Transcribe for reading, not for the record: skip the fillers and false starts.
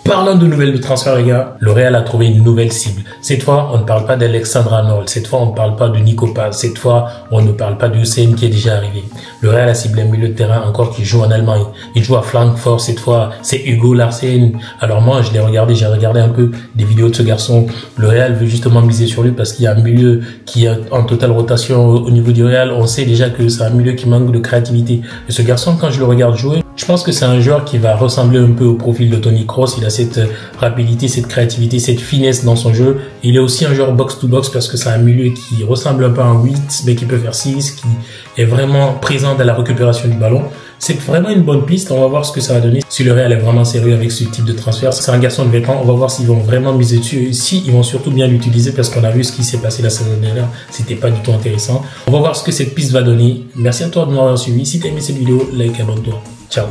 Parlons de nouvelles de transfert, les gars. Le Real a trouvé une nouvelle cible. Cette fois, on ne parle pas d'Alexandre Arnold. Cette fois, on ne parle pas de Nico Paz. Cette fois, on ne parle pas de Hussein qui est déjà arrivé. Le Real a ciblé un milieu de terrain encore qui joue en Allemagne. Il joue à Francfort. Cette fois, c'est Hugo Larsen. Alors moi, je l'ai regardé, j'ai regardé un peu des vidéos de ce garçon. Le Real veut justement miser sur lui parce qu'il y a un milieu qui est en totale rotation au niveau du Real. On sait déjà que c'est un milieu qui manque de créativité. Et ce garçon, quand je le regarde jouer, je pense que c'est un joueur qui va ressembler un peu au profil de Toni Kroos. Il a cette rapidité, cette créativité, cette finesse dans son jeu. Il est aussi un joueur box-to-box parce que c'est un milieu qui ressemble un peu à un 8, mais qui peut faire 6, qui est vraiment présent dans la récupération du ballon. C'est vraiment une bonne piste. On va voir ce que ça va donner. Si le Real est vraiment sérieux avec ce type de transfert, c'est un garçon de vétéran. On va voir s'ils vont vraiment miser dessus. Si ils vont surtout bien l'utiliser parce qu'on a vu ce qui s'est passé la saison dernière. C'était pas du tout intéressant. On va voir ce que cette piste va donner. Merci à toi de m'avoir suivi. Si tu as aimé cette vidéo, like, abonne-toi. Ciao.